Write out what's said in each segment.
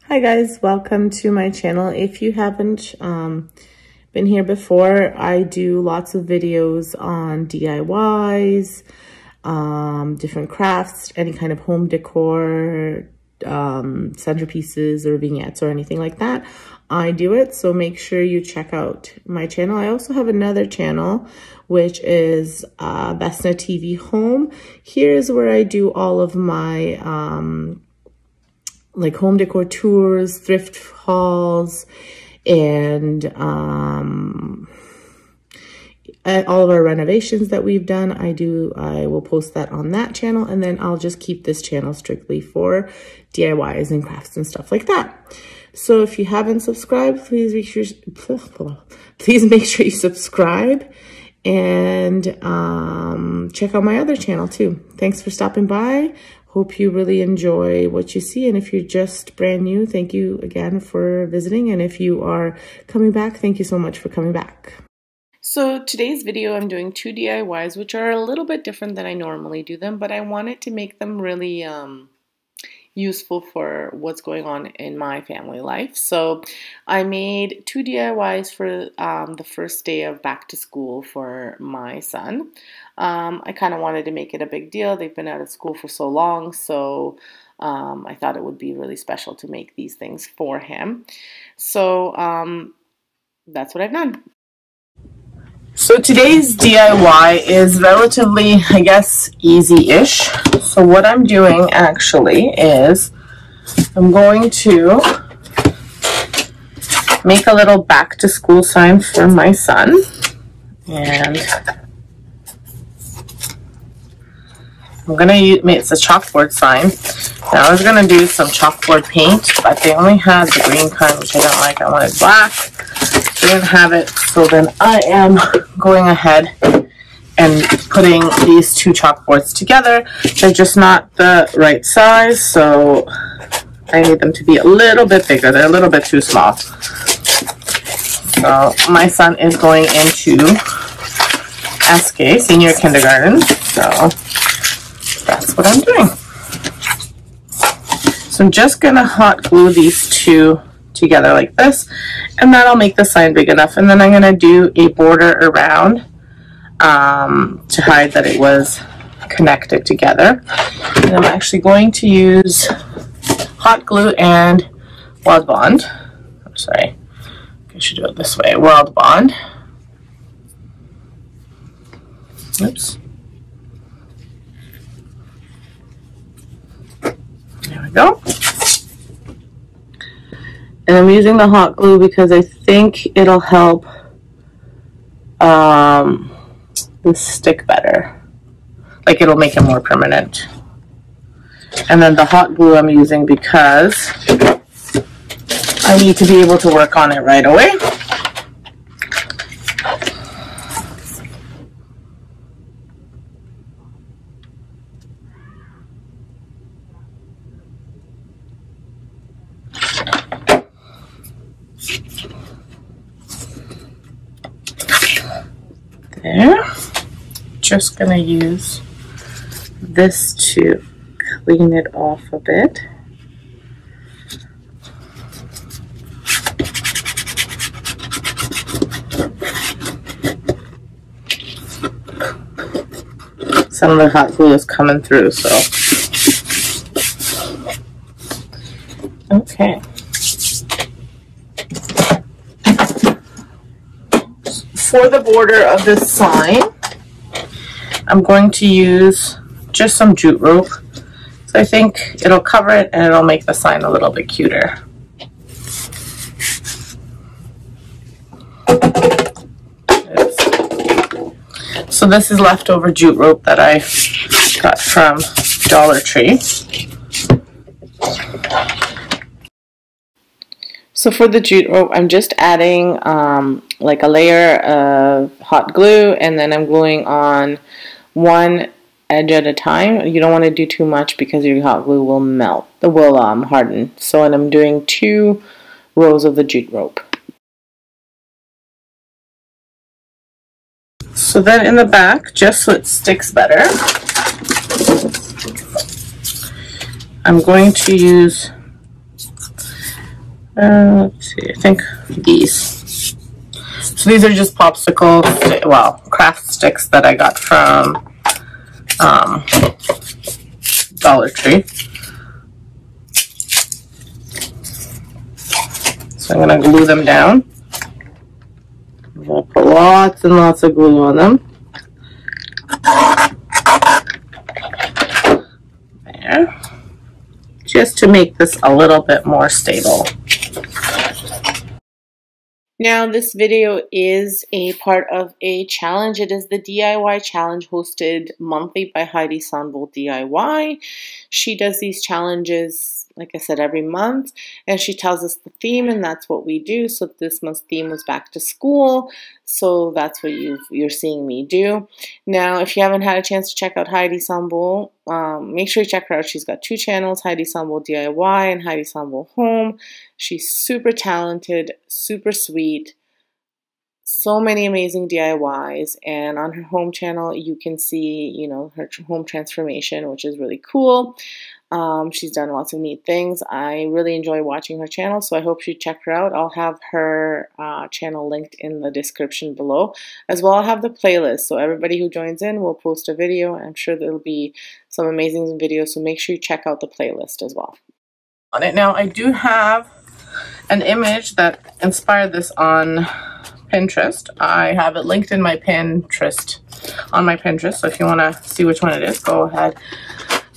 Hi guys, welcome to my channel. If you haven't been here before, I do lots of videos on DIYs, different crafts, any kind of home decor, centerpieces or vignettes or anything like that. I do it, so make sure you check out my channel. I also have another channel, which is Vesna TV Home. Here's where I do all of my like home decor tours, thrift hauls, and all of our renovations that we've done. I will post that on that channel, and then I'll just keep this channel strictly for DIYs and crafts and stuff like that. So if you haven't subscribed, please make sure you subscribe and check out my other channel too. Thanks for stopping by. Hope you really enjoy what you see. And if you're just brand new, thank you again for visiting. And if you are coming back, thank you so much for coming back. So today's video, I'm doing two DIYs, which are a little bit different than I normally do them, but I wanted to make them really useful for what's going on in my family life. So I made two DIYs for the first day of back to school for my son. I kind of wanted to make it a big deal. They've been out of school for so long, so I thought it would be really special to make these things for him. So that's what I've done. So today's DIY is relatively, I guess, easy-ish. So what I'm doing actually is I'm going to make a little back to school sign for my son. And I'm going to use, it's a chalkboard sign. Now I was going to do some chalkboard paint, but they only had the green kind, which I don't like. I wanted black. They didn't have it, so then I am going ahead and putting these two chalkboards together. They're just not the right size, so I need them to be a little bit bigger. They're a little bit too small. So my son is going into SK, senior kindergarten, so that's what I'm doing. So I'm just going to hot glue these two together like this, and that'll make the sign big enough. And then I'm going to do a border around to hide that it was connected together. And I'm actually going to use hot glue and Wild Bond. I'm sorry, I should do it this way. Wild Bond. Oops. There we go. And I'm using the hot glue because I think it'll help this stick better. Like, it'll make it more permanent. And then the hot glue I'm using because I need to be able to work on it right away. There. Just gonna use this to clean it off a bit. Some of the hot glue is coming through, so okay. For the border of this sign, I'm going to use just some jute rope. So I think it'll cover it and it'll make the sign a little bit cuter. So this is leftover jute rope that I got from Dollar Tree. So for the jute rope, I'm just adding like a layer of hot glue, and then I'm gluing on one edge at a time. You don't want to do too much because your hot glue will melt, it will harden. So and I'm doing 2 rows of the jute rope. So then in the back, just so it sticks better, I'm going to use Let's see, I think these. So these are just popsicle, well, craft sticks that I got from Dollar Tree. So I'm gonna glue them down. I'm gonna put lots and lots of glue on them. There. Just to make this a little bit more stable. Now, this video is a part of a challenge. It is the DIY challenge hosted monthly by Heidi Sonboul DIY. She does these challenges, like I said, every month, and she tells us the theme, and that's what we do. So this month's theme was back to school, so that's what you're seeing me do. Now, if you haven't had a chance to check out Heidi Sonboul, make sure you check her out. She's got two channels, Heidi Sonboul DIY and Heidi Sonboul Home. She's super talented, super sweet, so many amazing DIYs, and on her home channel you can see, you know, her home transformation, which is really cool. She's done lots of neat things. I really enjoy watching her channel, so I hope you check her out. I'll have her channel linked in the description below. As well, I'll have the playlist, so everybody who joins in will post a video. I'm sure there'll be some amazing videos, so make sure you check out the playlist as well. On it now, I do have an image that inspired this on Pinterest. I have it linked in my Pinterest, on my Pinterest, so if you want to see which one it is, go ahead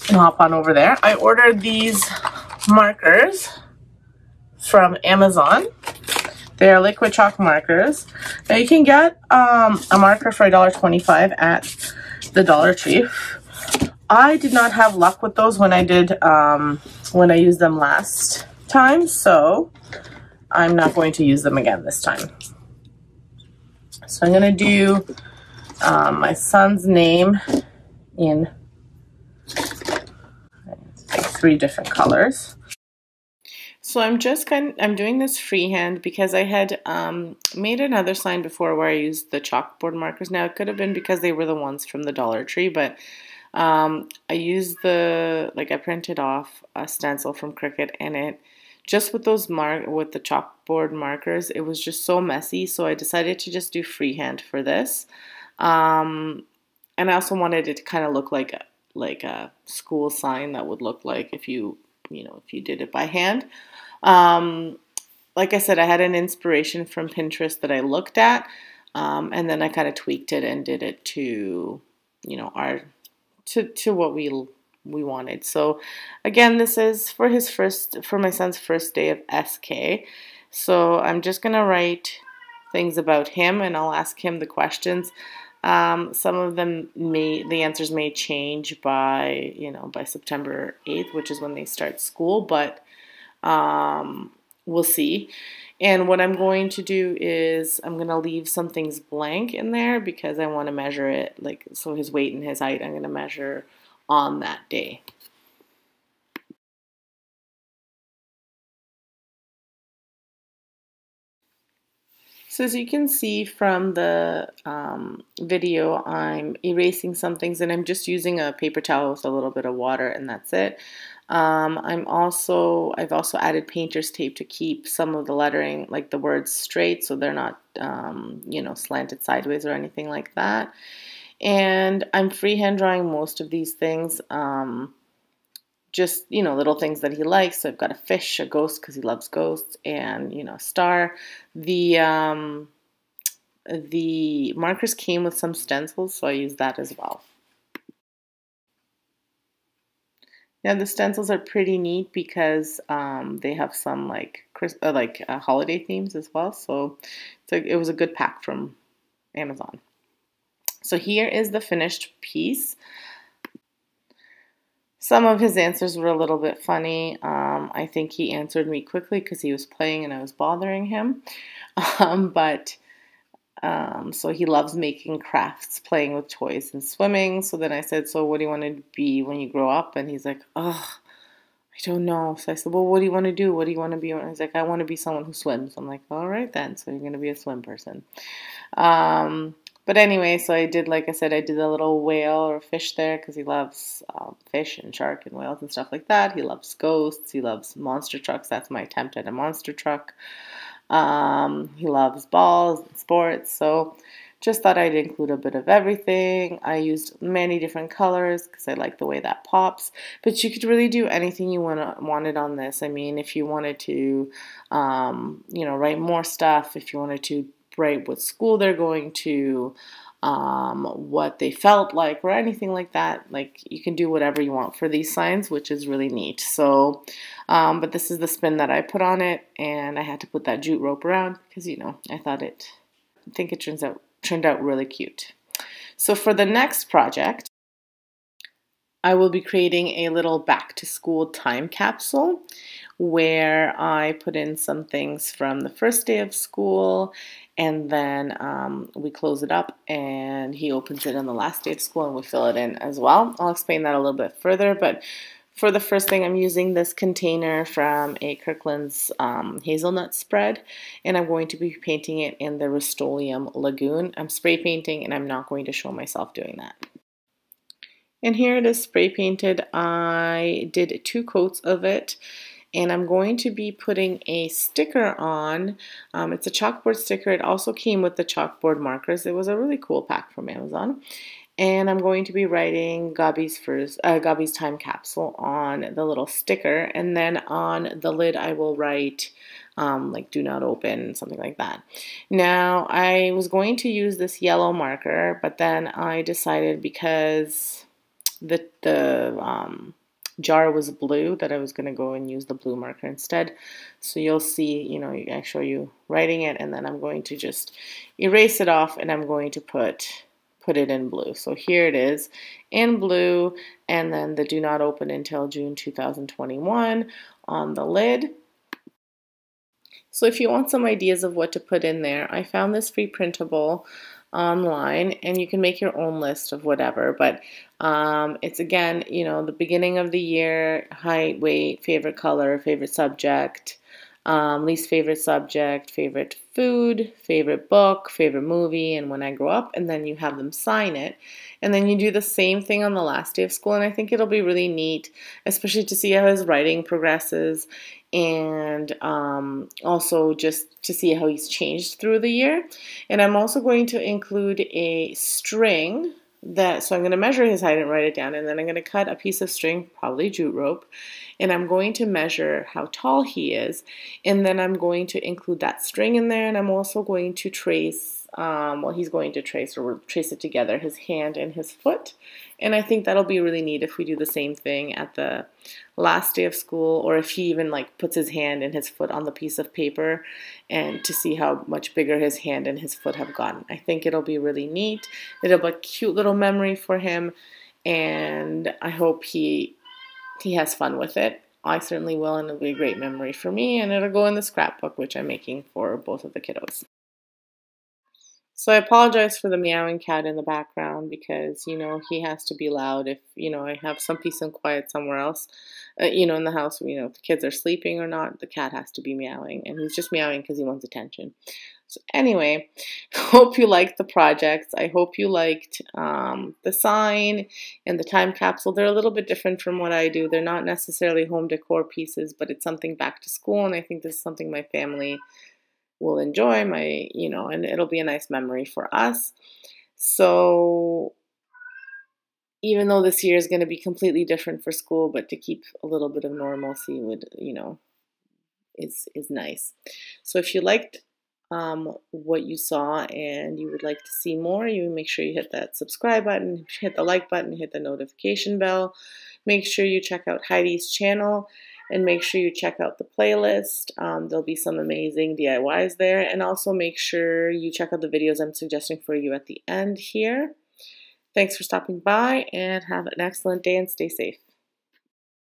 and hop on over there. I ordered these markers from Amazon. They're liquid chalk markers. Now you can get a marker for $1.25 at the Dollar Tree. I did not have luck with those when I used them last time, so I'm not going to use them again this time. So I'm going to do my son's name in 3 different colors. So I'm doing this freehand because I had made another sign before where I used the chalkboard markers. Now it could have been because they were the ones from the Dollar Tree, but I used I printed off a stencil from Cricut, and it just with those with the chalkboard markers, it was just so messy. So I decided to just do freehand for this, and I also wanted it to kind of look like a school sign that would look like if you did it by hand. Like I said, I had an inspiration from Pinterest that I looked at, and then I kind of tweaked it and did it to, to what we wanted. So again, this is for my son's first day of SK. So I'm just gonna write things about him, and I'll ask him the questions. Some of them the answers may change by September 8th, which is when they start school, but we'll see. And what I'm going to do is I'm going to leave some things blank in there because I want to measure it, so his weight and his height I'm going to measure on that day. So as you can see from the video, I'm erasing some things, and I'm just using a paper towel with a little bit of water, and that's it. I've also added painter's tape to keep some of the lettering, like the words, straight, so they're not slanted sideways or anything like that. And I'm freehand drawing most of these things. Just, little things that he likes. So I've got a fish, a ghost because he loves ghosts, and, a star. The markers came with some stencils, so I used that as well. Now the stencils are pretty neat because they have some holiday themes as well. So it was a good pack from Amazon. So here is the finished piece. Some of his answers were a little bit funny. I think he answered me quickly because he was playing and I was bothering him. So he loves making crafts, playing with toys and swimming. So then I said, so what do you want to be when you grow up? And he's like, oh, I don't know. So I said, well, what do you want to do? What do you want to be? And he's like, I want to be someone who swims. I'm like, all right then. So you're going to be a swim person. But anyway, so I did, like I said, I did a little whale or fish there because he loves fish and shark and whales and stuff like that. He loves ghosts. He loves monster trucks. That's my attempt at a monster truck. He loves balls and sports. So just thought I'd include a bit of everything. I used many different colors because I like the way that pops. But you could really do anything you wanted on this. I mean, if you wanted to, write more stuff, if you wanted to write what school they're going to, what they felt like, or anything like that. Like, you can do whatever you want for these signs, which is really neat. So, but this is the spin that I put on it, and I had to put that jute rope around because, I think it turned out really cute. So for the next project, I will be creating a little back to school time capsule where I put in some things from the first day of school, and then we close it up and he opens it on the last day of school and we fill it in as well. I'll explain that a little bit further, but for the first thing, I'm using this container from a Kirkland's hazelnut spread, and I'm going to be painting it in the Rust-Oleum Lagoon. I'm spray painting, and I'm not going to show myself doing that. And here it is spray painted. I did 2 coats of it, and I'm going to be putting a sticker on. It's a chalkboard sticker. It also came with the chalkboard markers. It was a really cool pack from Amazon. And I'm going to be writing Gabi's time capsule on the little sticker, and then on the lid I will write like do not open, something like that. Now, I was going to use this yellow marker, but then I decided, because the jar was blue, that I was going to go and use the blue marker instead. So you'll see, I show you writing it, and then I'm going to just erase it off, and I'm going to put it in blue. So here it is in blue, and then the do not open until June 2021 on the lid. So if you want some ideas of what to put in there, I found this free printable online, and you can make your own list of whatever, but it's, again, the beginning of the year, height, weight, favorite color, favorite subject, least favorite subject, favorite food, favorite book, favorite movie, and when I grow up, and then you have them sign it. And then you do the same thing on the last day of school, and I think it'll be really neat, especially to see how his writing progresses, and also just to see how he's changed through the year. And I'm also going to include a string so I'm going to measure his height and write it down, and then I'm going to cut a piece of string, probably jute rope, and I'm going to measure how tall he is, and then I'm going to include that string in there, and I'm also going to trace, he's going to trace, or we'll trace it together, his hand and his foot. And I think that'll be really neat if we do the same thing at the last day of school, or if he even puts his hand and his foot on the piece of paper, and to see how much bigger his hand and his foot have gotten. I think it'll be really neat. It'll be a cute little memory for him, and I hope he has fun with it. I certainly will, and it'll be a great memory for me, and it'll go in the scrapbook, which I'm making for both of the kiddos. So I apologize for the meowing cat in the background, because, he has to be loud if, I have some peace and quiet somewhere else, in the house, if the kids are sleeping or not, the cat has to be meowing, and he's just meowing because he wants attention. So anyway, hope you liked the projects. I hope you liked the sign and the time capsule. They're a little bit different from what I do. They're not necessarily home decor pieces, but it's something back to school, and I think this is something my family will enjoy, and it'll be a nice memory for us. So even though this year is going to be completely different for school, but to keep a little bit of normalcy would, is nice. So if you liked what you saw and you would like to see more, you make sure you hit that subscribe button, hit the like button, hit the notification bell. Make sure you check out Heidi's channel, and make sure you check out the playlist. There'll be some amazing DIYs there, and also make sure you check out the videos I'm suggesting for you at the end here. Thanks for stopping by, and have an excellent day, and stay safe.